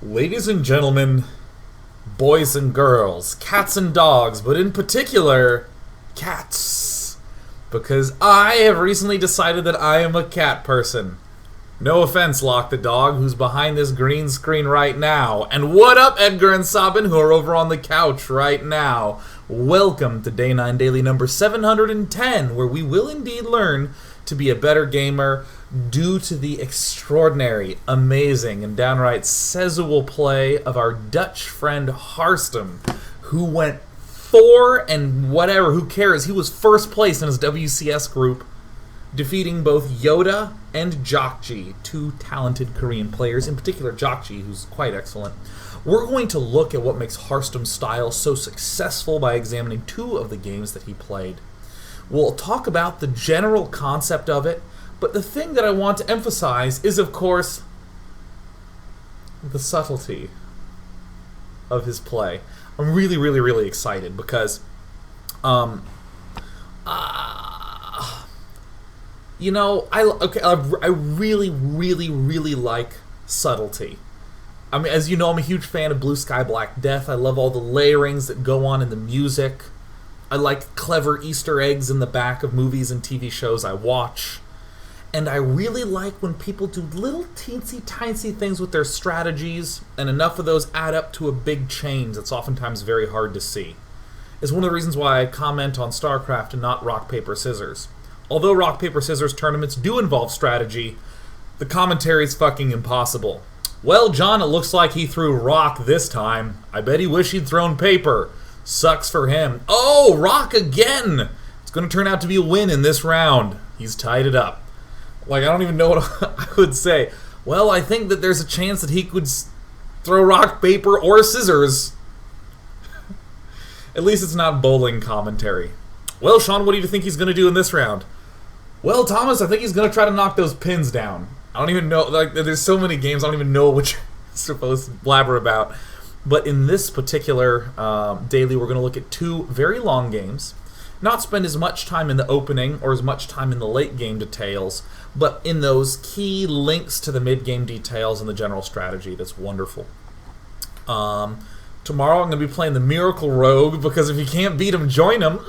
Ladies and gentlemen, boys and girls, cats and dogs, but in particular, cats. Because I have recently decided that I am a cat person. No offense, Lock the Dog, who's behind this green screen right now. And what up, Edgar and Sabin, who are over on the couch right now. Welcome to Day 9 Daily number 710, where we will indeed learn to be a better gamer due to the extraordinary, amazing, and downright sensual play of our Dutch friend Harstem, who went 4 and whatever, who cares, he was first place in his WCS group, defeating both Yoda and Jjajki, two talented Korean players, in particular Jjajki, who's quite excellent. We're going to look at what makes Harstem's style so successful by examining 2 of the games that he played. We'll talk about the general concept of it, but the thing that I want to emphasize is, of course, the subtlety of his play. I'm really excited because, I really like subtlety. I mean, as you know, I'm a huge fan of Blue Sky Black Death. I love all the layerings that go on in the music. I like clever Easter eggs in the back of movies and TV shows I watch. And I really like when people do little teensy-tiny things with their strategies, and enough of those add up to a big change that's oftentimes very hard to see. It's one of the reasons why I comment on StarCraft and not Rock, Paper, Scissors. Although Rock, Paper, Scissors tournaments do involve strategy, the commentary is fucking impossible. Well, John, it looks like he threw rock this time. I bet he wished he'd thrown paper. Sucks for him. Oh, rock again! It's going to turn out to be a win in this round. He's tied it up. Like, I don't even know what I would say. Well, I think that there's a chance that he could throw rock, paper, or scissors. At least it's not bowling commentary. Well, Sean, what do you think he's going to do in this round? Well, Thomas, I think he's going to try to knock those pins down. I don't even know, like, there's so many games, I don't even know which you're supposed to blabber about. But in this particular daily, we're going to look at 2 very long games. Not spend as much time in the opening or as much time in the late game details, but in those key links to the mid-game details and the general strategy. That's wonderful. Tomorrow I'm going to be playing the Miracle Rogue, because if you can't beat him, join him.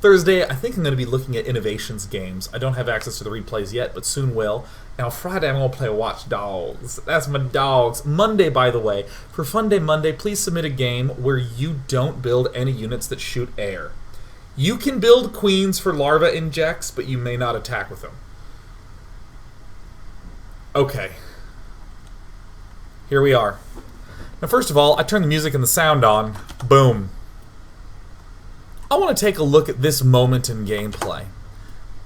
Thursday, I think I'm going to be looking at Innovations games. I don't have access to the replays yet, but soon will. And on Friday, I'm going to play Watch Dogs. That's my dogs. Monday, by the way, for Fun Day Monday, please submit a game where you don't build any units that shoot air. You can build queens for larva injects, but you may not attack with them. Okay. Here we are. Now, first of all, I turn the music and the sound on. Boom. I want to take a look at this moment in gameplay.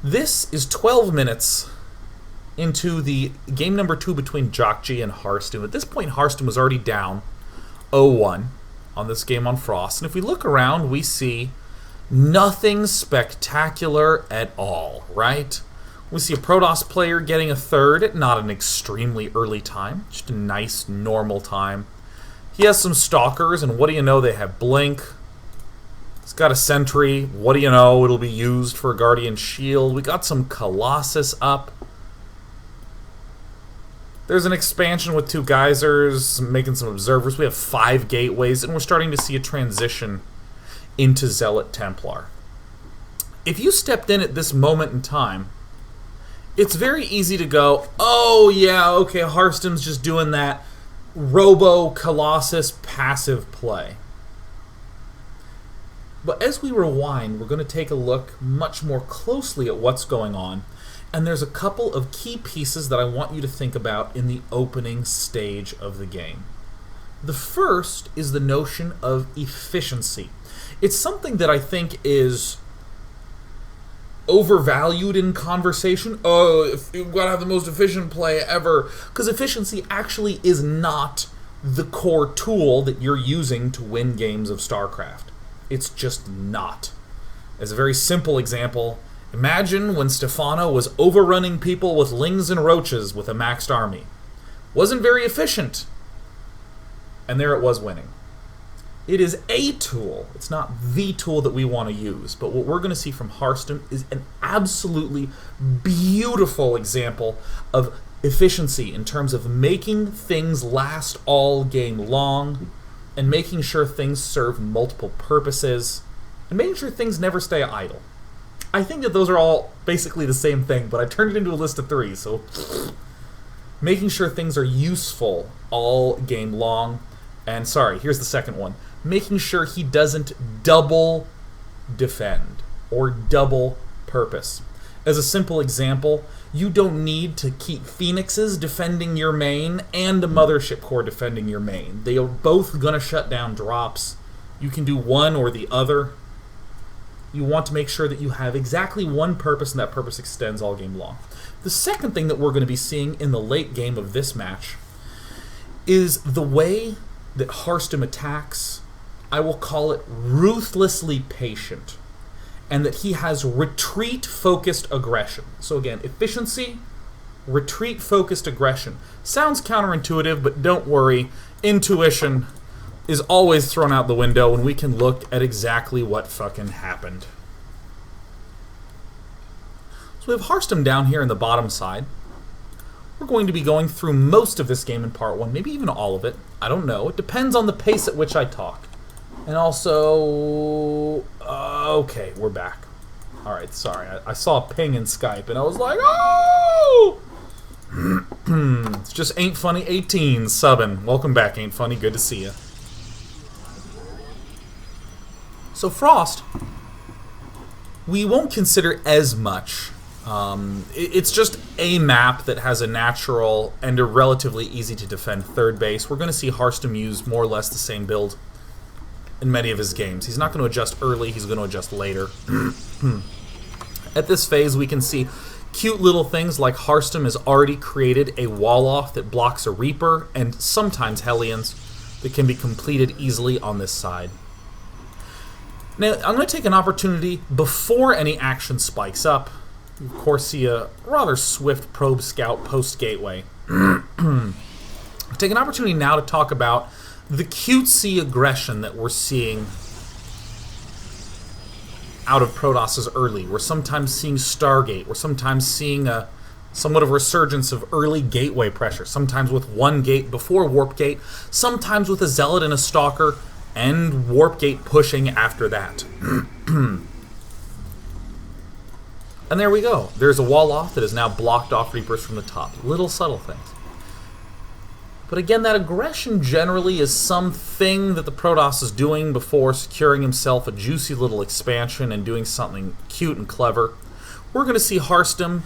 This is 12 minutes into the game number 2 between Jjajki and Harstem. At this point, Harstem was already down 0-1 on this game on Frost. And if we look around, we see nothing spectacular at all, right? We see a Protoss player getting a 3rd at not an extremely early time, just a nice, normal time. He has some Stalkers, and what do you know, they have Blink. He's got a Sentry. What do you know, it'll be used for a Guardian Shield. We got some Colossus up. There's an expansion with 2 Geysers, making some Observers. We have 5 Gateways, and we're starting to see a transition into Zealot Templar. If you stepped in at this moment in time, it's very easy to go, oh yeah, okay, Harstem's just doing that Robo-Colossus passive play. But as we rewind, we're going to take a look much more closely at what's going on, and there's a couple of key pieces that I want you to think about in the opening stage of the game. The first is the notion of efficiency. It's something that I think is overvalued in conversation. Oh, if you've got to have the most efficient play ever. Because efficiency actually is not the core tool that you're using to win games of StarCraft. It's just not. As a very simple example, imagine when Stefano was overrunning people with lings and roaches with a maxed army. Wasn't very efficient. And there it was winning. It is a tool. It's not the tool that we want to use. But what we're going to see from Harstem is an absolutely beautiful example of efficiency in terms of making things last all game long, and making sure things serve multiple purposes, and making sure things never stay idle. I think that those are all basically the same thing, but I turned it into a list of 3, so... Making sure things are useful all game long, and sorry, here's the second one. Making sure he doesn't double defend, or double purpose. As a simple example, you don't need to keep Phoenixes defending your main and a Mothership Core defending your main. They are both going to shut down drops. You can do one or the other. You want to make sure that you have exactly one purpose, and that purpose extends all game long. The second thing that we're going to be seeing in the late game of this match is the way that Harstem attacks. I will call it ruthlessly patient, and that he has retreat-focused aggression. So again, efficiency, retreat-focused aggression. Sounds counterintuitive, but don't worry. Intuition is always thrown out the window when we can look at exactly what fucking happened. So we have Harstem down here in the bottom side. We're going to be going through most of this game in part 1, maybe even all of it. I don't know. It depends on the pace at which I talk. And also... okay, we're back. Alright, sorry. I saw a ping in Skype, and I was like, oh! It's just Ain't Funny 18 subbing. Welcome back, Ain't Funny. Good to see you. So Frost, we won't consider as much. It's just a map that has a natural and a relatively easy to defend third base. We're going to see Harstem use more or less the same build in many of his games. He's not going to adjust early, he's going to adjust later. At this phase, we can see cute little things like Harstem has already created a wall-off that blocks a Reaper, and sometimes Hellions, that can be completed easily on this side. Now, I'm going to take an opportunity before any action spikes up. You, of course, see a rather swift probe scout post-gateway. Take an opportunity now to talk about the cutesy aggression that we're seeing out of Protoss early. We're sometimes seeing Stargate. We're sometimes seeing a somewhat of a resurgence of early gateway pressure. Sometimes with one gate before Warp Gate. Sometimes with a Zealot and a Stalker. And Warp Gate pushing after that. And there we go. There's a wall off that has now blocked off Reapers from the top. Little subtle things. But again, that aggression generally is something that the Protoss is doing before securing himself a juicy little expansion and doing something cute and clever. We're going to see Harstem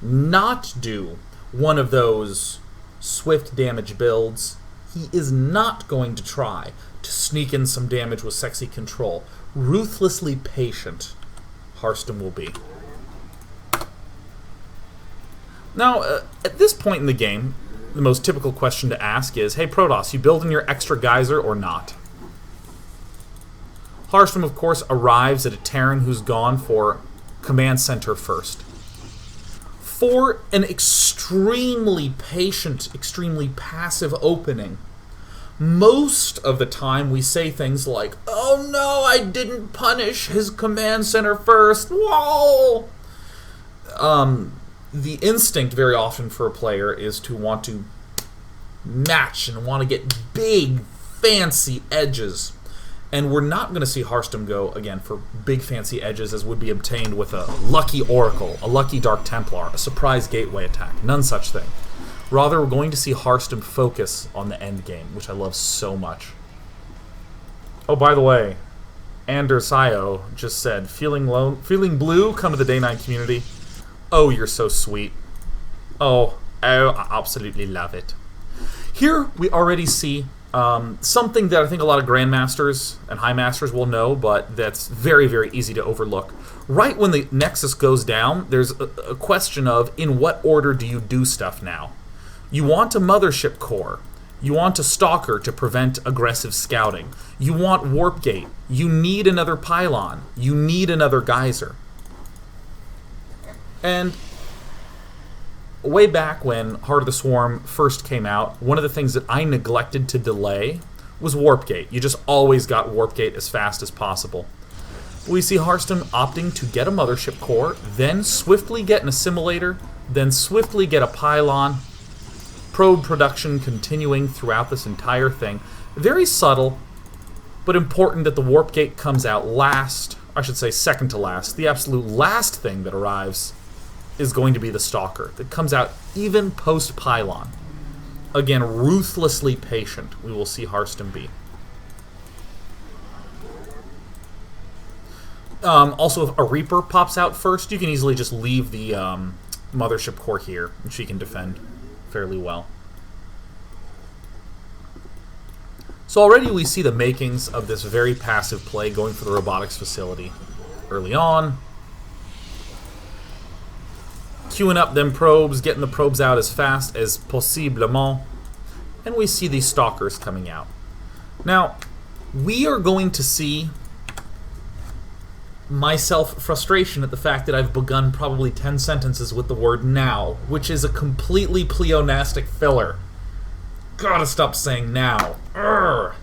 not do one of those swift damage builds. He is not going to try to sneak in some damage with sexy control. Ruthlessly patient, Harstem will be. Now, at this point in the game, the most typical question to ask is, hey Protoss, you building your extra geyser or not? Harstem, of course, arrives at a Terran who's gone for command center first. For an extremely patient, extremely passive opening, most of the time we say things like, oh no, I didn't punish his command center first, whoa! The instinct very often for a player is to want to match and want to get big, fancy edges. And we're not going to see Harstem go, again, for big, fancy edges as would be obtained with a lucky Oracle, a lucky Dark Templar, a surprise gateway attack. None such thing. Rather, we're going to see Harstem focus on the end game, which I love so much. Oh, by the way, Anders Io just said, feeling blue, come to the Day 9 community. Oh, you're so sweet. Oh, I absolutely love it. Here we already see something that I think a lot of Grandmasters and High Masters will know, but that's very, very easy to overlook. Right when the Nexus goes down, there's a question of, in what order do you do stuff now? You want a Mothership Core. You want a Stalker to prevent aggressive scouting. You want Warp Gate. You need another Pylon. You need another Geyser. And way back when Heart of the Swarm first came out, one of the things that I neglected to delay was Warp Gate. You just always got Warp Gate as fast as possible. We see Harstem opting to get a Mothership Core, then swiftly get an Assimilator, then swiftly get a Pylon, Probe production continuing throughout this entire thing. Very subtle, but important that the warp gate comes out last. I should say second to last. The absolute last thing that arrives is going to be the Stalker, that comes out even post-pylon. Again, ruthlessly patient, we will see Harstem be. Also, if a Reaper pops out first, you can easily just leave the Mothership Core here, and she can defend fairly well. So already we see the makings of this very passive play going for the robotics facility early on. Queuing up them probes, getting the probes out as fast as possiblement. And we see these Stalkers coming out. Now, we are going to see my self-frustration at the fact that I've begun probably 10 sentences with the word now, which is a completely pleonastic filler. Gotta stop saying now. Urgh.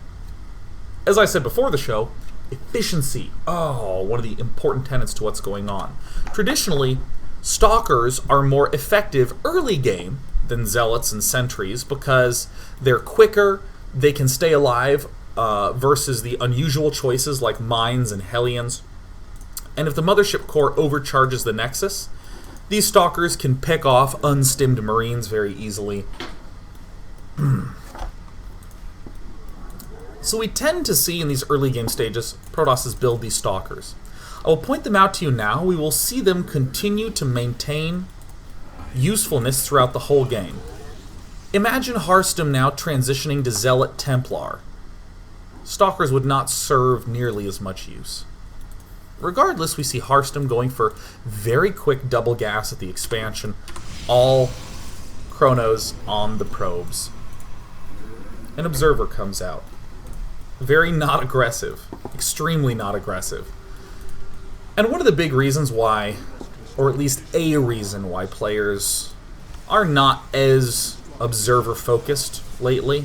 As I said before the show, efficiency. Oh, one of the important tenets to what's going on. Traditionally, Stalkers are more effective early game than Zealots and Sentries because they're quicker, they can stay alive versus the unusual choices like Mines and Hellions. And if the Mothership Core overcharges the Nexus, these Stalkers can pick off unstimmed Marines very easily. So we tend to see in these early game stages, Protosses build these Stalkers. I will point them out to you now. We will see them continue to maintain usefulness throughout the whole game. Imagine Harstem now transitioning to Zealot Templar. Stalkers would not serve nearly as much use. Regardless, we see Harstem going for very quick double gas at the expansion, all chronos on the probes. An Observer comes out. Very not aggressive. Extremely not aggressive. And one of the big reasons why, or at least a reason why players are not as observer-focused lately,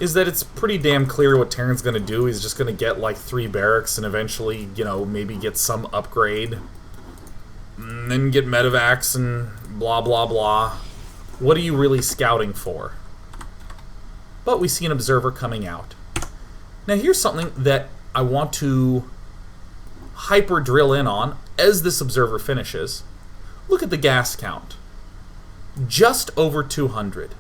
is that it's pretty damn clear what Terran's going to do. He's just going to get like 3 barracks and eventually, you know, maybe get some upgrade. And then get medevacs and blah blah blah. What are you really scouting for? But we see an Observer coming out. Now here's something that I want to hyper drill in on as this Observer finishes. Look at the gas count. Just over 200.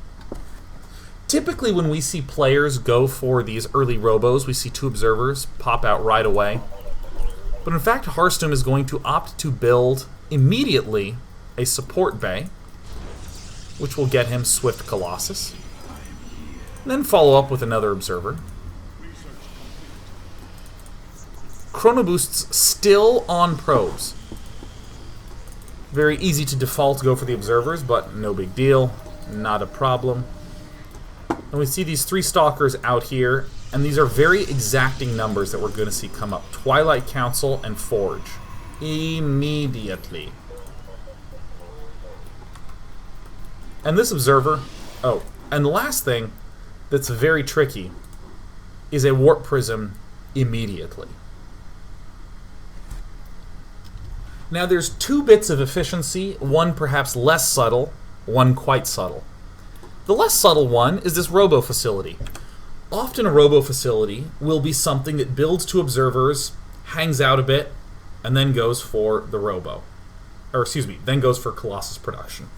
Typically when we see players go for these early robos, we see 2 Observers pop out right away. But in fact, Harstem is going to opt to build immediately a support bay, which will get him Swift Colossus. And then follow up with another Observer. Chrono Boosts still on probes. Very easy to default go for the Observers, but no big deal. Not a problem. And we see these 3 Stalkers out here, and these are very exacting numbers that we're going to see come up. Twilight Council and Forge. Immediately. And this Observer... Oh, and the last thing that's very tricky is a Warp Prism immediately. Now there's 2 bits of efficiency, one perhaps less subtle, one quite subtle. The less subtle one is this robo facility. Often a robo facility will be something that builds 2 Observers, hangs out a bit, and then goes for the robo. Or excuse me, then goes for Colossus production.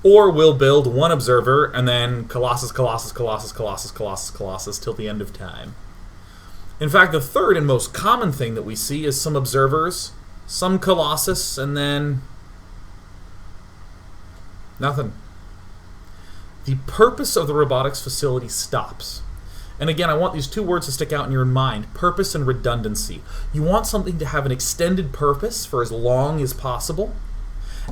Or will build 1 Observer and then Colossus, Colossus, Colossus, Colossus, Colossus, Colossus till the end of time. In fact, the third and most common thing that we see is some Observers, some Colossus, and then nothing. The purpose of the robotics facility stops. And again, I want these 2 words to stick out in your mind. Purpose and redundancy. You want something to have an extended purpose for as long as possible.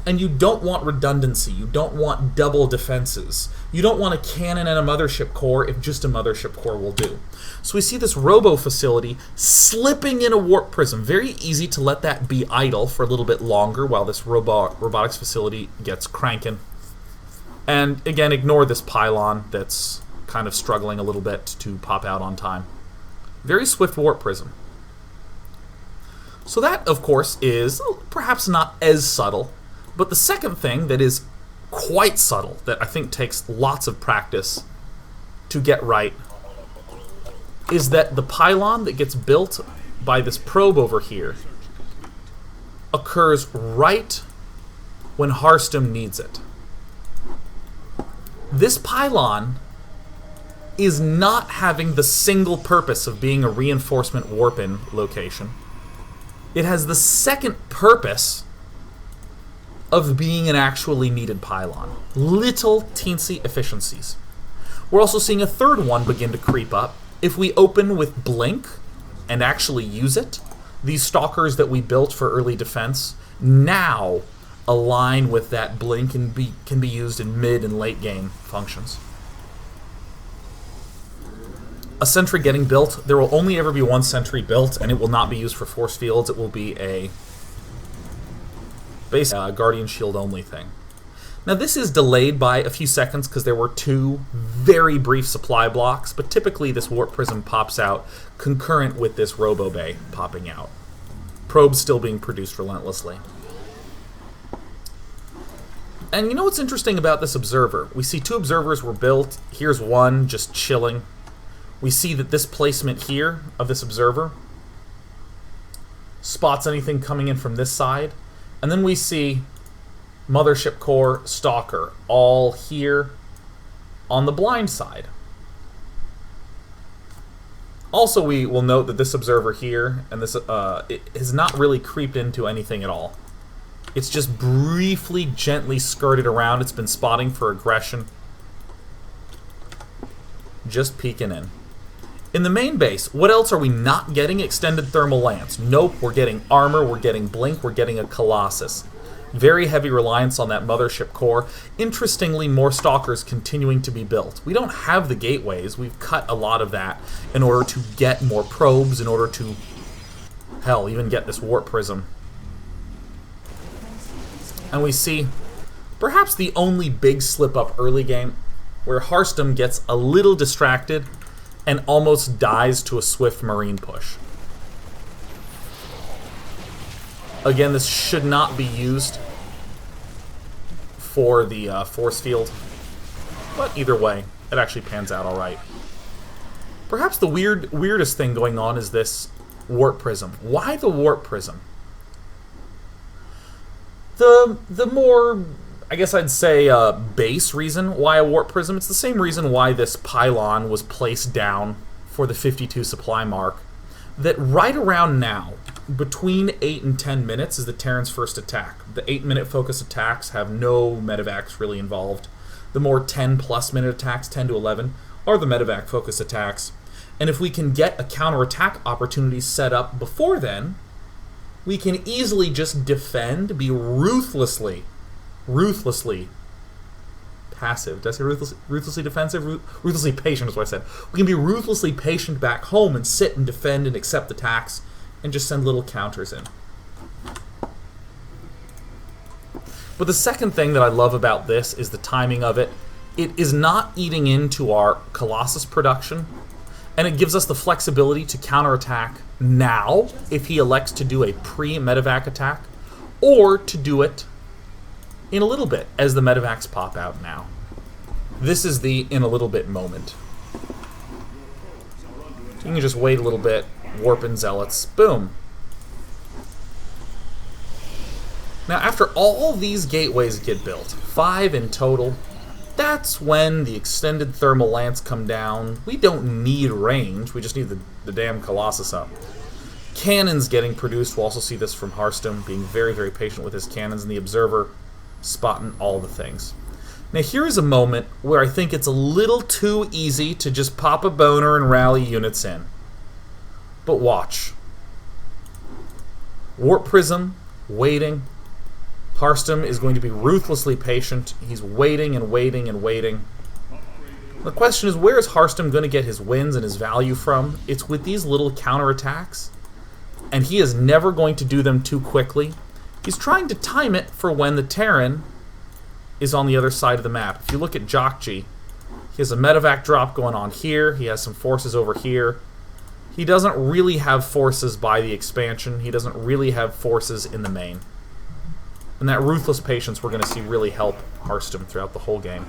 And you don't want redundancy. You don't want double defenses. You don't want a cannon and a Mothership Core if just a Mothership Core will do. So we see this robo facility slipping in a Warp Prism. Very easy to let that be idle for a little bit longer while this robotics facility gets cranking. And again, ignore this pylon that's kind of struggling a little bit to pop out on time. Very swift Warp Prism. So that, of course, is perhaps not as subtle, but the second thing that is quite subtle that I think takes lots of practice to get right is that the pylon that gets built by this probe over here occurs right when Harstem needs it. This pylon is not having the single purpose of being a reinforcement warp-in location. It has the second purpose of being an actually needed pylon. Little teensy efficiencies. We're also seeing a third one begin to creep up. If we open with Blink and actually use it, these stalkers that we built for early defense now align with that Blink and can be used in mid and late game functions. A sentry getting built, there will only ever be one sentry built, and it will not be used for force fields. It will be a basic Guardian Shield only thing. Now this is delayed by a few seconds because there were 2 very brief supply blocks, but typically this Warp Prism pops out concurrent with this Robo Bay popping out. Probes still being produced relentlessly. And you know what's interesting about this observer? We see 2 observers were built. Here's one just chilling. We see that this placement here of this observer spots anything coming in from this side. And then we see Mothership Core, Stalker, all here on the blind side. Also, we will note that this observer here, and this it has not really creeped into anything at all. It's just briefly, gently skirted around. It's been spotting for aggression. Just peeking in. In the main base, what else are we not getting? Extended Thermal Lance. Nope, we're getting armor, we're getting Blink, we're getting a Colossus. Very heavy reliance on that Mothership Core. Interestingly, more Stalkers continuing to be built. We don't have the gateways. We've cut a lot of that in order to get more probes, in order to, hell, even get this Warp Prism. And we see perhaps the only big slip-up early game where Harstem gets a little distracted and almost dies to a swift Marine push. Again, this should not be used for the force field, but either way, it actually pans out alright. Perhaps the weirdest thing going on is this Warp Prism. Why the Warp Prism? The more, I guess I'd say, base reason why a Warp Prism, it's the same reason why this pylon was placed down for the 52 supply mark, that right around now, between 8 and 10 minutes is the Terran's first attack. The 8-minute focus attacks have no medevacs really involved. The more 10-plus minute attacks, 10 to 11, are the medevac focus attacks. And if we can get a counterattack opportunity set up before then, we can easily just defend, be ruthlessly passive. Did I say ruthlessly defensive? Ruthlessly patient is what I said. We can be ruthlessly patient back home and sit and defend and accept attacks and just send little counters in. But the second thing that I love about this is the timing of it. It is not eating into our Colossus production, and it gives us the flexibility to counterattack now if he elects to do a pre-medevac attack, or to do it in a little bit as the medevacs pop out now. This is the in a little bit moment. So you can just wait a little bit, warp in zealots, boom. Now after all these gateways get built, 5 in total, that's when the extended thermal lance come down. We don't need range, we just need the damn Colossus up. Cannons getting produced, we'll also see this from Harstem, being very, very patient with his cannons, and the Observer spotting all the things. Now here is a moment where I think it's a little too easy to just pop a boner and rally units in. But watch. Warp Prism, waiting. Harstem is going to be ruthlessly patient. He's waiting and waiting and waiting. The question is, where is Harstem going to get his wins and his value from? It's with these little counterattacks, and he is never going to do them too quickly. He's trying to time it for when the Terran is on the other side of the map. If you look at Jjajki, he has a medevac drop going on here. He has some forces over here. He doesn't really have forces by the expansion. He doesn't really have forces in the main. And that ruthless patience we're going to see really help Harstem throughout the whole game.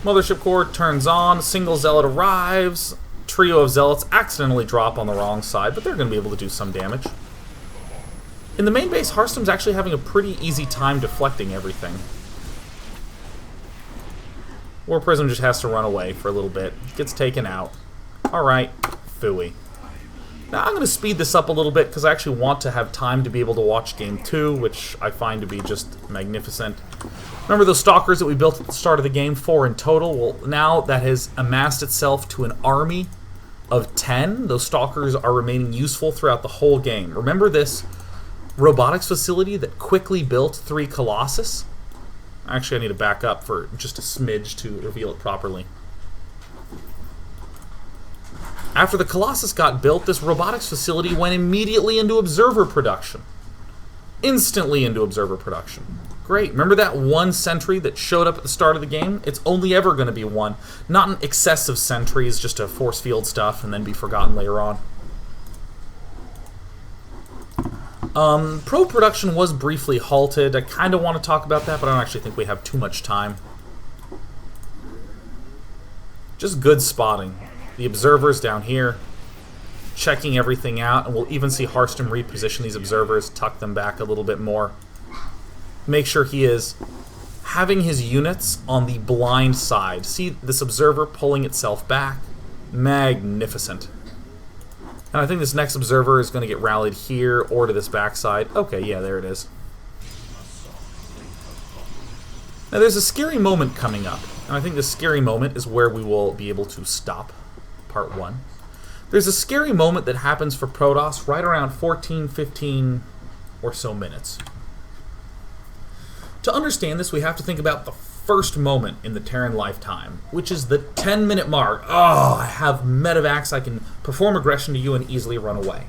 Mothership core turns on, single zealot arrives, trio of zealots accidentally drop on the wrong side, but they're going to be able to do some damage. In the main base, Harstem's actually having a pretty easy time deflecting everything. War Prism just has to run away for a little bit. Gets taken out. Alright, phooey. Now I'm going to speed this up a little bit because I actually want to have time to be able to watch Game 2, which I find to be just magnificent. Remember those Stalkers that we built at the start of the game, 4 in total? Well, now that has amassed itself to an army of 10. Those Stalkers are remaining useful throughout the whole game. Remember this robotics facility that quickly built 3 Colossus? Actually, I need to back up for just a smidge to reveal it properly. After the Colossus got built, this robotics facility went immediately into observer production. Instantly into observer production. Great. Remember that one sentry that showed up at the start of the game? It's only ever going to be one. Not an excessive sentries, just to force field stuff and then be forgotten later on. Pro production was briefly halted. I kind of want to talk about that, but I don't actually think we have too much time. Just good spotting. The observers down here, checking everything out, and we'll even see Harstem reposition these observers, tuck them back a little bit more. Make sure he is having his units on the blind side. See this observer pulling itself back? Magnificent. And I think this next observer is going to get rallied here or to this backside. Okay, yeah, there it is. Now there's a scary moment coming up, and I think this scary moment is where we will be able to stop part 1. There's a scary moment that happens for Protoss right around 14, 15 or so minutes. To understand this, we have to think about the first moment in the Terran lifetime, which is the 10-minute mark. Oh, I have medevacs, I can perform aggression to you and easily run away.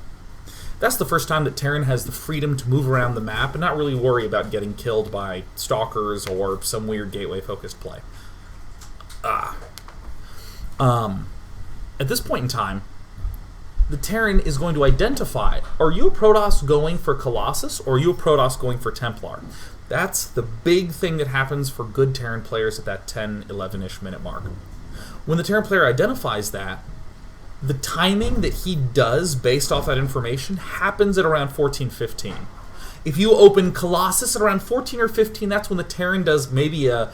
That's the first time that Terran has the freedom to move around the map and not really worry about getting killed by Stalkers or some weird gateway-focused play. At this point in time, the Terran is going to identify, are you a Protoss going for Colossus or are you a Protoss going for Templar? That's the big thing that happens for good Terran players at that 10, 11-ish minute mark. When the Terran player identifies that, the timing that he does based off that information happens at around 14, 15. If you open Colossus at around 14 or 15, that's when the Terran does maybe a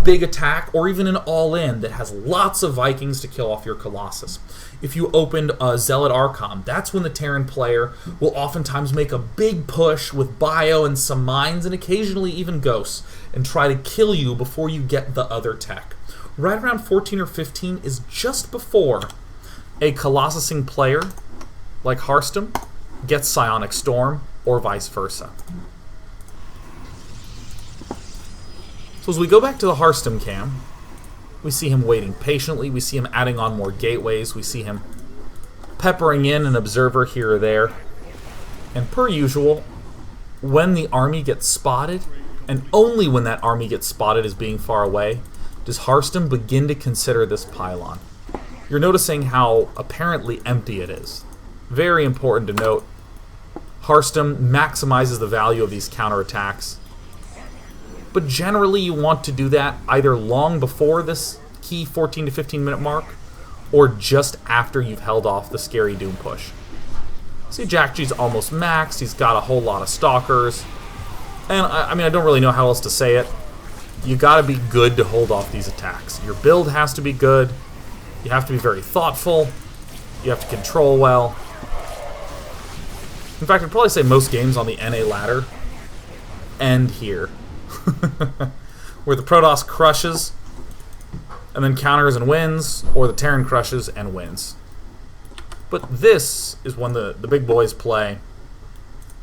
big attack or even an all-in that has lots of Vikings to kill off your Colossus. If you opened Zealot Archon, that's when the Terran player will oftentimes make a big push with bio and some mines and occasionally even ghosts and try to kill you before you get the other tech. Right around 14 or 15 is just before a Colossusing player like Harstem gets Psionic Storm or vice versa. So as we go back to the Harstem cam, we see him waiting patiently, we see him adding on more gateways, we see him peppering in an observer here or there. And per usual, when the army gets spotted, and only when that army gets spotted as being far away, does Harstem begin to consider this pylon. You're noticing how apparently empty it is. Very important to note. Harstem maximizes the value of these counterattacks. But generally you want to do that either long before this key 14 to 15 minute mark or just after you've held off the scary Doom push. See, Jjajki's almost maxed, he's got a whole lot of Stalkers, and I mean, I don't really know how else to say it. You gotta be good to hold off these attacks. Your build has to be good, you have to be very thoughtful, you have to control well. In fact, I'd probably say most games on the NA ladder end here. Where the Protoss crushes and then counters and wins, or the Terran crushes and wins. But this is when the big boys play,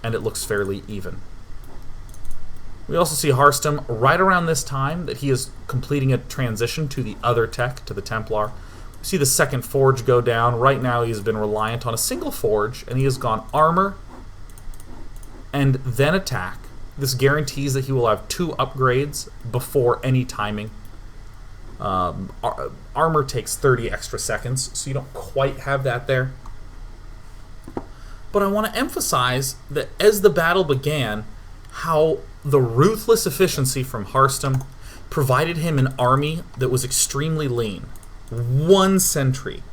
and it looks fairly even. We also see Harstem right around this time that he is completing a transition to the other tech, to the Templar. We see the second forge go down. Right now he's been reliant on a single forge, and he has gone armor and then attack. This guarantees that he will have 2 upgrades before any timing. Armor takes 30 extra seconds, so you don't quite have that there. But I want to emphasize that as the battle began, how the ruthless efficiency from Harstem provided him an army that was extremely lean. One sentry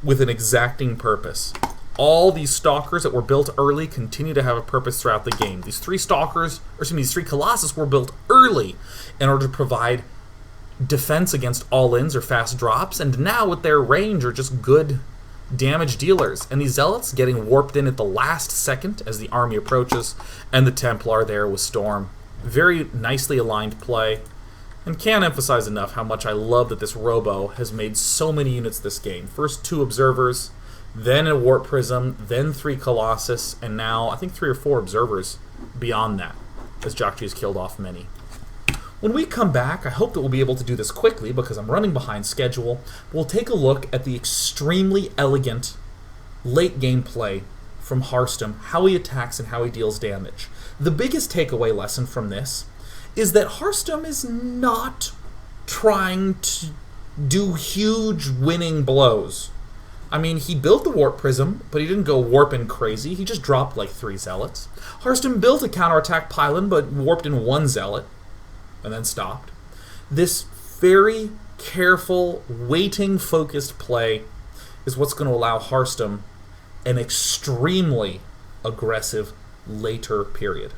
with an exacting purpose. All these stalkers that were built early continue to have a purpose throughout the game. These three stalkers, or excuse me, these three colossus were built early in order to provide defense against all-ins or fast drops, and now with their range are just good damage dealers. And these zealots getting warped in at the last second as the army approaches, and the Templar there with Storm. Very nicely aligned play. And can't emphasize enough how much I love that this Robo has made so many units this game. First 2 Observers, then a Warp Prism, then 3 Colossus, and now I think 3 or 4 Observers beyond that, as Jjajki has killed off many. When we come back, I hope that we'll be able to do this quickly because I'm running behind schedule. We'll take a look at the extremely elegant late game play from Harstem, how he attacks and how he deals damage. The biggest takeaway lesson from this is that Harstem is not trying to do huge winning blows. I mean, he built the Warp Prism, but he didn't go warping crazy. He just dropped like 3 Zealots. Harstem built a counterattack pylon, but warped in 1 Zealot, and then stopped. This very careful, waiting-focused play is what's going to allow Harstem an extremely aggressive later period.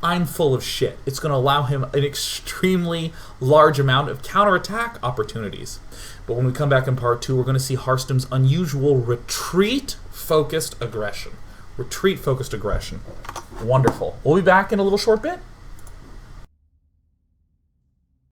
I'm full of shit. It's going to allow him an extremely large amount of counterattack opportunities. But when we come back in part 2, we're going to see Harstem's unusual retreat-focused aggression. Retreat-focused aggression. Wonderful. We'll be back in a little short bit.